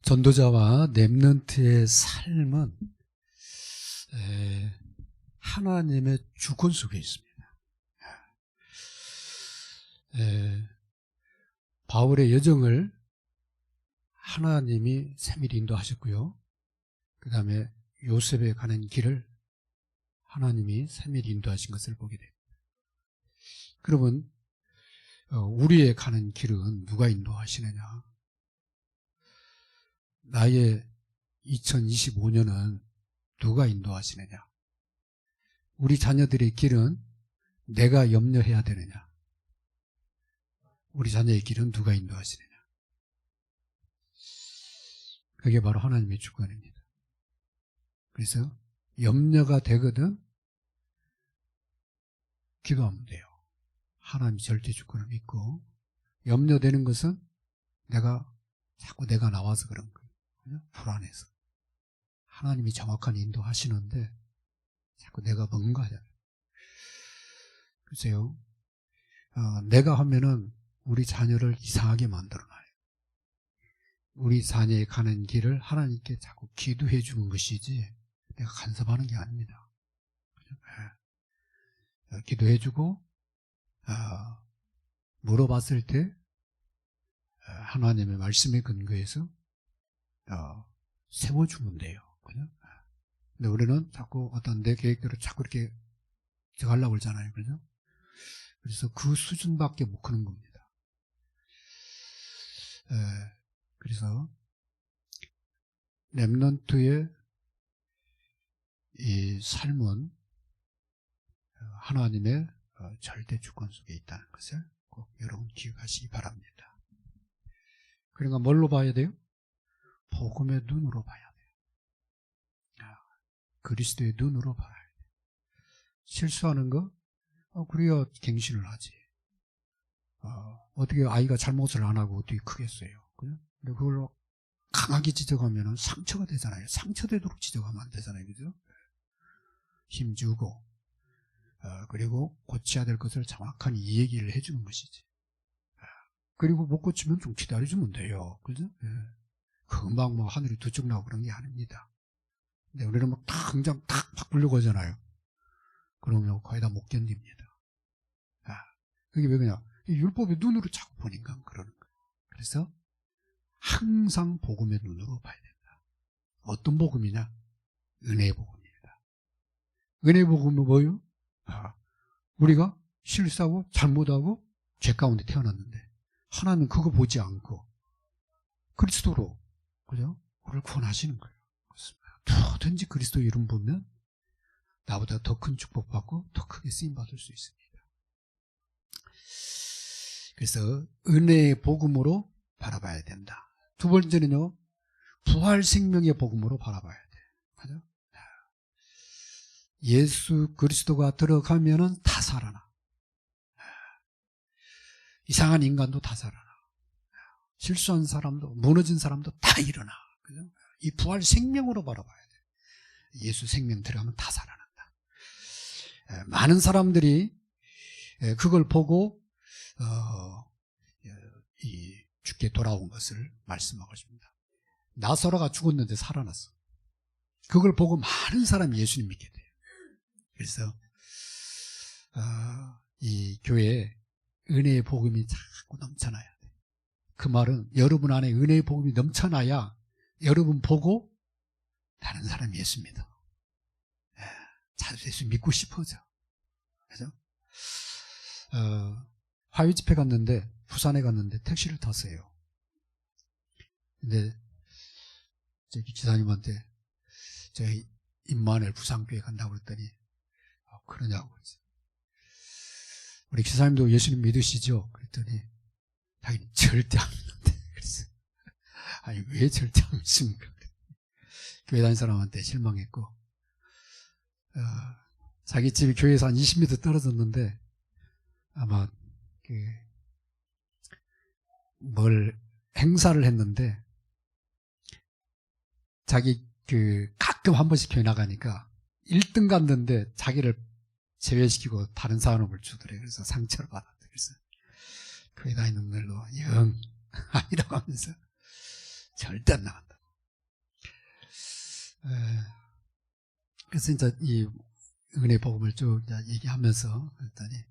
전도자와 렘넌트의 삶은 하나님의 주권 속에 있습니다. 바울의 여정을 하나님이 세밀히 인도하셨고요. 그 다음에 요셉에 가는 길을 하나님이 세밀히 인도하신 것을 보게 됩니다. 그러면 우리의 가는 길은 누가 인도하시느냐? 나의 2025년은 누가 인도하시느냐? 우리 자녀들의 길은 내가 염려해야 되느냐? 우리 자녀의 길은 누가 인도하시느냐? 그게 바로 하나님의 주권입니다. 그래서 염려가 되거든 기도하면 돼요. 하나님 절대 주권을 믿고, 염려되는 것은 자꾸 내가 나와서 그런 거예요. 불안해서. 하나님이 정확한 인도하시는데 자꾸 내가 뭔가 하잖아요. 글쎄요, 내가 하면은 우리 자녀를 이상하게 만들어놔요. 우리 자녀의 가는 길을 하나님께 자꾸 기도해 주는 것이지 내가 간섭하는 게 아닙니다. 기도해 주고 물어봤을 때 하나님의 말씀에 근거해서 세워주면 돼요. 그죠? 근데 우리는 자꾸 어떤 내 계획대로 자꾸 이렇게 들어가려고 그러잖아요. 그죠? 그래서 그 수준밖에 못 크는 겁니다. 그래서 렘넌트의 이 삶은 하나님의 절대 주권 속에 있다는 것을 꼭 여러분 기억하시기 바랍니다. 그러니까 뭘로 봐야 돼요? 복음의 눈으로 봐야 돼요. 그리스도의 눈으로 봐야 돼요. 실수하는 거? 그래야 갱신을 하지. 어떻게 아이가 잘못을 안 하고 어떻게 크겠어요? 그죠? 근데 그걸로 강하게 지적하면 상처가 되잖아요. 상처되도록 지적하면 안 되잖아요. 그죠? 힘주고, 그리고 고쳐야 될 것을 정확한 이 얘기를 해주는 것이지. 그리고 못 고치면 좀 기다려주면 돼요. 그죠? 금방 뭐 하늘이 두 쪽 나고 그런 게 아닙니다. 근데 우리는 막 당장 탁 바꾸려고 하잖아요. 그러면 거의 다 못 견딥니다. 그게 왜 그냥 율법의 눈으로 자꾸 보니까 그러는 거예요. 그래서 항상 복음의 눈으로 봐야 된다. 어떤 복음이냐? 은혜의 복음입니다. 은혜의 복음은 뭐예요? 우리가 실수하고 잘못하고 죄 가운데 태어났는데 하나님은 그거 보지 않고 그리스도로, 그죠? 우리를 구원하시는 거예요. 누구든지 그리스도 이름 보면 나보다 더 큰 축복받고 더 크게 쓰임받을 수 있습니다. 그래서 은혜의 복음으로 바라봐야 된다. 두 번째는요, 부활 생명의 복음으로 바라봐야 돼요. 그죠? 예수 그리스도가 들어가면은 다 살아나. 이상한 인간도 다 살아나. 실수한 사람도, 무너진 사람도 다 일어나. 그죠? 이 부활 생명으로 바라봐야 돼. 예수 생명 들어가면 다 살아난다. 많은 사람들이 그걸 보고 이 죽게 돌아온 것을 말씀하고 있습니다. 나사로가 죽었는데 살아났어. 그걸 보고 많은 사람이 예수님 믿게 돼요. 그래서 이 교회에 은혜의 복음이 자꾸 넘쳐나야 돼. 그 말은 여러분 안에 은혜의 복음이 넘쳐나야 여러분 보고 다른 사람이 예수 믿어. 예수 믿고 싶어져. 그죠? 화요 집회 갔는데, 부산에 갔는데 택시를 탔어요. 근데 저기 기사님한테 저희 임마누엘 부산교회 간다고 그랬더니 그러냐고 그랬어요. 우리 기사님도 예수님 믿으시죠? 그랬더니 자기는 절대 안 믿는데. 그랬어요. 아니 왜 절대 안 믿습니까? 교회 다닌 사람한테 실망했고, 자기 집이 교회에서 한 20m 떨어졌는데 아마 뭘 행사를 했는데 자기 가끔 한 번씩 교회 나가니까 1등 갔는데 자기를 제외시키고 다른 사람을 주더래. 그래서 상처를 받았대. 그래서 교회 다니는 놈들로 영 아니라고 하면서 절대 안 나간다. 그래서 이제 이 은혜 복음을 쭉 얘기하면서 그랬더니,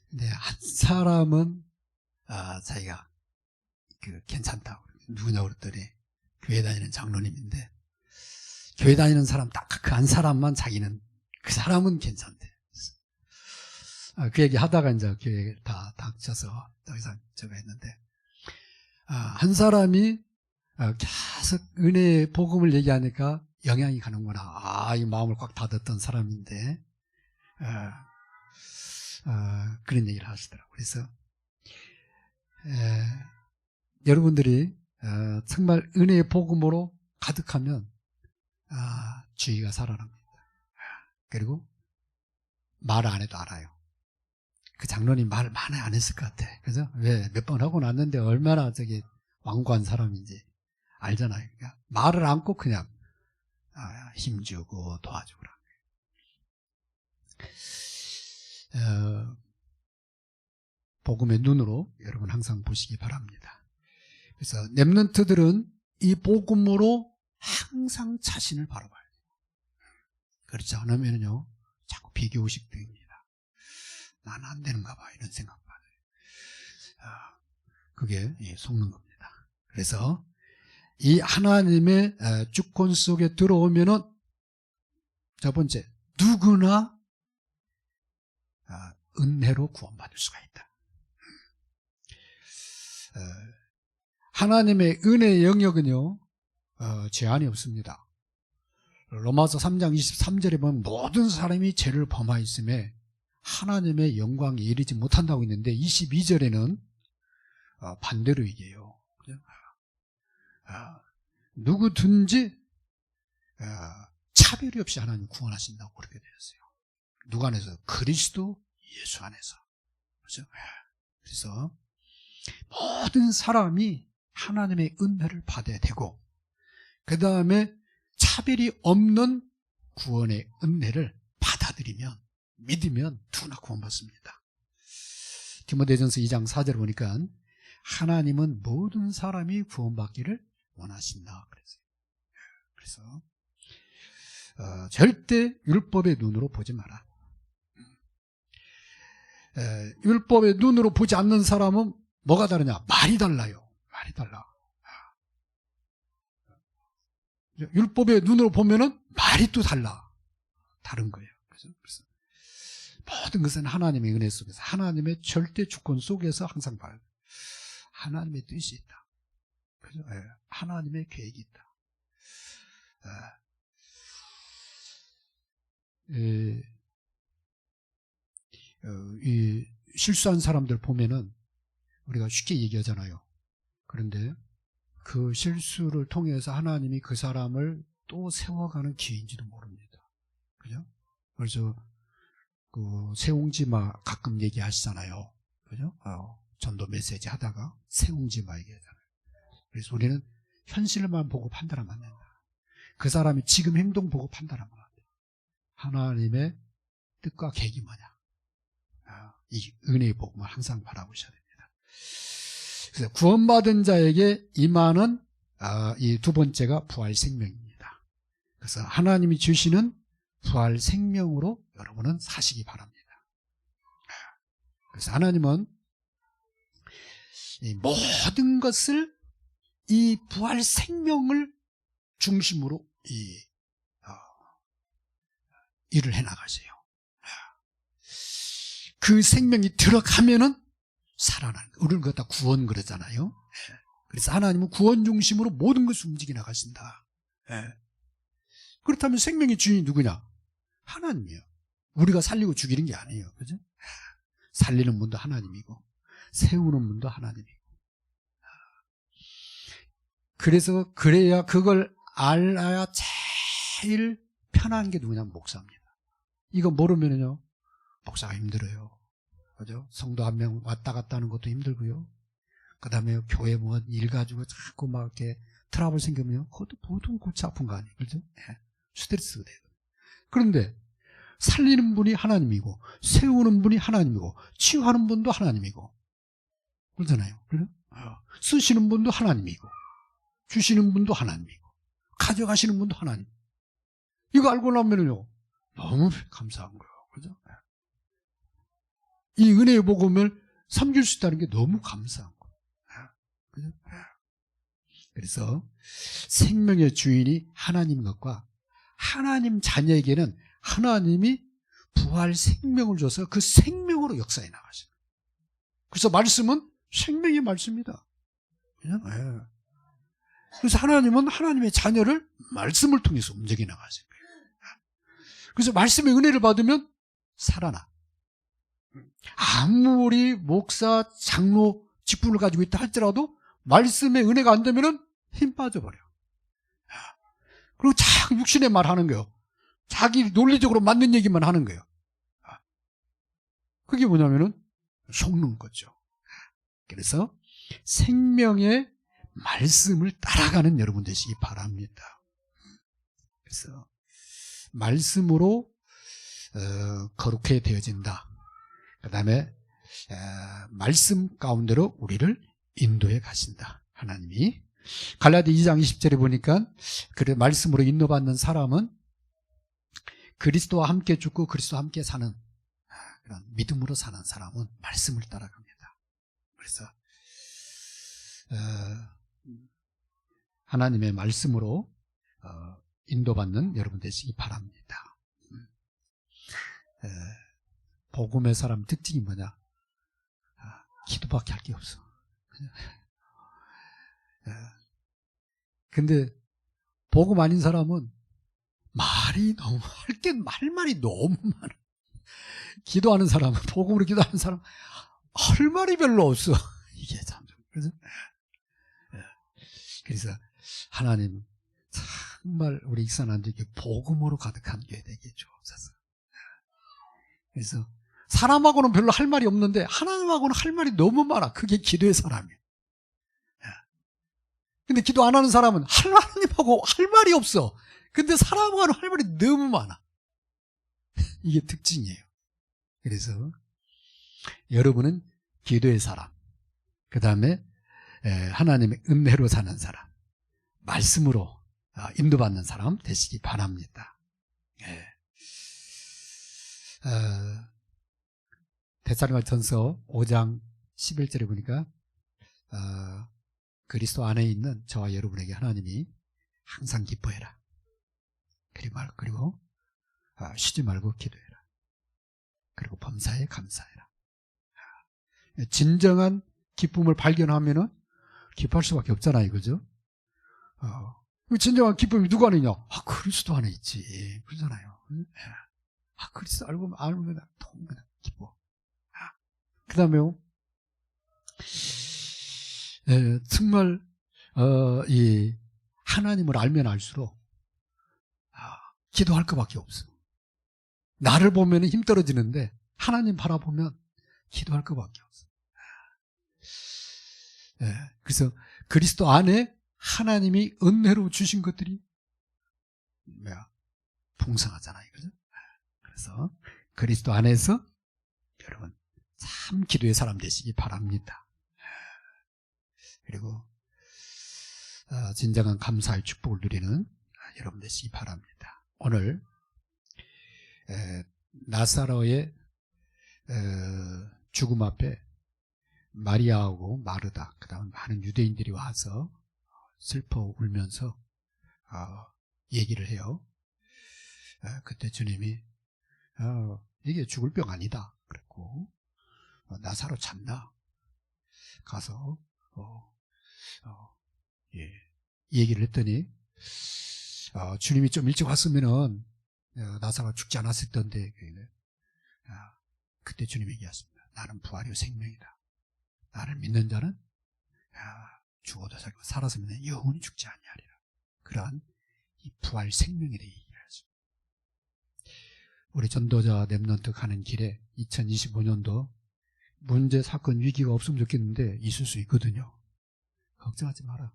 근데 한 사람은 자기가 괜찮다고. 누구냐고 그랬더니 교회 다니는 장로님인데, 교회 다니는 사람 딱 그 한 사람만 자기는 그 사람은 괜찮대. 그 얘기 하다가 이제 교회 다 닥쳐서 더 이상 저거 했는데, 한 사람이 계속 은혜 복음을 얘기하니까 영향이 가는구나. 이 마음을 꽉 닫았던 사람인데, 그런 얘기를 하시더라고요. 그래서, 여러분들이, 정말 은혜의 복음으로 가득하면, 주의가 살아납니다. 그리고, 말 안 해도 알아요. 그 장로님 말 많이 안 했을 것 같아. 그죠? 왜? 몇 번 하고 났는데 얼마나 완고한 사람인지 알잖아요. 그러니까 말을 안고 그냥, 힘주고 도와주고. 복음의 눈으로 여러분 항상 보시기 바랍니다. 그래서 렘넌트들은 이 복음으로 항상 자신을 바라봐야 돼요. 그렇지 않으면요 자꾸 비교의식 됩니다. 나는 안 되는가 봐 이런 생각만 해요. 그게 속는 겁니다. 그래서 이 하나님의 주권 속에 들어오면은 첫 번째, 누구나 은혜로 구원받을 수가 있다. 하나님의 은혜의 영역은요 제한이 없습니다. 로마서 3장 23절에 보면 모든 사람이 죄를 범하였음에 하나님의 영광에 이르지 못한다고 있는데 22절에는 반대로 얘기해요. 누구든지 차별이 없이 하나님 구원하신다고 그렇게 되었어요. 누구 안에서? 그리스도 예수 안에서. 그렇죠? 그래서 모든 사람이 하나님의 은혜를 받아야 되고, 그 다음에 차별이 없는 구원의 은혜를 받아들이면, 믿으면 누구나 구원받습니다. 디모데전서 2장 4절 보니까 하나님은 모든 사람이 구원받기를 원하신다 그랬어요. 그래서 절대 율법의 눈으로 보지 마라. 율법의 눈으로 보지 않는 사람은 뭐가 다르냐? 말이 달라요. 말이 달라. 율법의 눈으로 보면은 말이 또 달라. 다른 거예요. 그래서 모든 것은 하나님의 은혜 속에서, 하나님의 절대 주권 속에서 항상 봐요. 하나님의 뜻이 있다. 그죠? 하나님의 계획이 있다. 이 실수한 사람들 보면은 우리가 쉽게 얘기하잖아요. 그런데 그 실수를 통해서 하나님이 그 사람을 또 세워가는 기회인지도 모릅니다. 그죠? 그래서 그 세옹지마 가끔 얘기하시잖아요. 그죠? 전도 메시지 하다가 세옹지마 얘기하잖아요. 그래서 우리는 현실만 보고 판단하면 안 된다. 그 사람이 지금 행동 보고 판단하면 안 돼. 하나님의 뜻과 계획이 뭐냐? 이 은혜의 복음을 항상 바라보셔야 됩니다. 그래서 구원받은 자에게 임하는 이 두 번째가 부활 생명입니다. 그래서 하나님이 주시는 부활 생명으로 여러분은 사시기 바랍니다. 그래서 하나님은 이 모든 것을 이 부활 생명을 중심으로 일을 해나가세요. 그 생명이 들어가면은 살아나는 거. 우리는 그거 다 구원 그러잖아요. 그래서 하나님은 구원 중심으로 모든 것을 움직여 나가신다. 그렇다면 생명의 주인이 누구냐? 하나님이에요. 우리가 살리고 죽이는 게 아니에요. 그죠? 살리는 분도 하나님이고, 세우는 분도 하나님이고. 그래서 그래야 그걸 알아야 제일 편한 게 누구냐면 목사입니다. 이거 모르면요, 목사가 힘들어요. 그죠? 성도 한 명 왔다 갔다 하는 것도 힘들고요. 그 다음에 교회 뭐 일 가지고 자꾸 막 이렇게 트러블 생기면요, 그것도 보통 골치 아픈 거 아니에요. 그죠? 스트레스가 돼요. 그런데 살리는 분이 하나님이고, 세우는 분이 하나님이고, 치유하는 분도 하나님이고, 그러잖아요. 그죠? 쓰시는 분도 하나님이고, 주시는 분도 하나님이고, 가져가시는 분도 하나님. 이거 알고 나면요 너무 감사한 거예요. 그죠? 이 은혜의 복음을 섬길 수 있다는 게 너무 감사한 거예요. 그죠? 그래서 생명의 주인이 하나님인 것과 하나님 자녀에게는 하나님이 부활 생명을 줘서 그 생명으로 역사해 나가시는 거예요. 그래서 말씀은 생명의 말씀이다. 그냥, 그래서 하나님은 하나님의 자녀를 말씀을 통해서 움직여 나가시는 거예요. 그래서 말씀의 은혜를 받으면 살아나. 아무리 목사, 장로 직분을 가지고 있다 할지라도 말씀의 은혜가 안 되면은 힘 빠져버려. 그리고 자꾸 육신의 말 하는 거예요. 자기 논리적으로 맞는 얘기만 하는 거예요. 그게 뭐냐면은 속는 거죠. 그래서 생명의 말씀을 따라가는 여러분 되시기 바랍니다. 그래서 말씀으로 거룩해 되어진다. 그 다음에 말씀 가운데로 우리를 인도해 가신다. 하나님이. 갈라디 2장 20절에 보니까 그래 말씀으로 인도받는 사람은 그리스도와 함께 죽고 그리스도와 함께 사는 그런 믿음으로 사는 사람은 말씀을 따라갑니다. 그래서 하나님의 말씀으로 인도받는 여러분 되시기 바랍니다. 복음의 사람 특징이 뭐냐? 기도밖에 할 게 없어. 근데 복음 아닌 사람은 말이 너무 할 말이 너무 많아. 기도하는 사람은 복음으로 기도하는 사람 할 말이 별로 없어. 이게 참 그래서 하나님 정말 우리 익산한들에게 복음으로 가득한 게 되게 주옵소서. 그래서 사람하고는 별로 할 말이 없는데 하나님하고는 할 말이 너무 많아. 그게 기도의 사람이에요. 근데 기도 안 하는 사람은 하나님하고 할 말이 없어. 근데 사람하고는 할 말이 너무 많아. 이게 특징이에요. 그래서 여러분은 기도의 사람, 그 다음에 하나님의 은혜로 사는 사람, 말씀으로 인도받는 사람 되시기 바랍니다. 데살로니가전서 5장 11절에 보니까 그리스도 안에 있는 저와 여러분에게 하나님이 항상 기뻐해라. 그리고 쉬지 말고 기도해라. 그리고 범사에 감사해라. 진정한 기쁨을 발견하면은 기뻐할 수밖에 없잖아요, 그죠? 진정한 기쁨이 누구 안에 있냐? 그리스도 안에 있지. 그러잖아요. 그리스도 알면 그냥 기뻐. 그 다음에요, 정말, 이 하나님을 알면 알수록, 기도할 것밖에 없어. 나를 보면 힘 떨어지는데, 하나님 바라보면 기도할 것밖에 없어. 그래서 그리스도 안에 하나님이 은혜로 주신 것들이 풍성하잖아요. 그죠? 그래서 그리스도 안에서 여러분 참 기도의 사람 되시기 바랍니다. 그리고 진정한 감사의 축복을 누리는 여러분 되시기 바랍니다. 오늘 나사로의 죽음 앞에 마리아하고 마르다, 그 다음 많은 유대인들이 와서 슬퍼 울면서 얘기를 해요. 그때 주님이 이게 죽을 병 아니다 그랬고, 나사로 잔다 가서 얘기를 했더니 주님이 좀 일찍 왔으면은 나사로 죽지 않았을 텐데, 그때 주님이 얘기했습니다. 나는 부활이요 생명이다. 나를 믿는 자는 죽어도 살고 살았으면 영원히 죽지 아니하리라. 그러한 이 부활 생명에 대해 얘기를 하죠. 우리 전도자 렘넌트 가는 길에 2025년도 문제, 사건, 위기가 없으면 좋겠는데 있을 수 있거든요. 걱정하지 마라.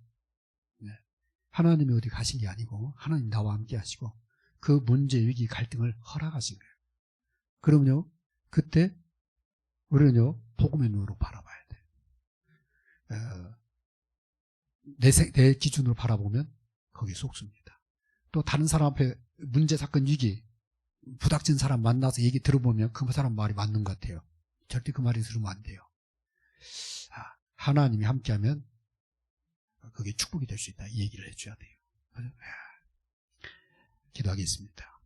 하나님이 어디 가신 게 아니고 하나님 나와 함께 하시고 그 문제, 위기, 갈등을 허락하신 거예요. 그러면요, 그때 우리는요 복음의 눈으로 바라봐야 돼. 내 기준으로 바라보면 거기에 속습니다. 또 다른 사람 앞에 문제, 사건, 위기, 부닥친 사람 만나서 얘기 들어보면 그 사람 말이 맞는 것 같아요. 절대 그 말이 들으면 안 돼요. 하나님이 함께하면 그게 축복이 될 수 있다. 이 얘기를 해줘야 돼요. 기도하겠습니다.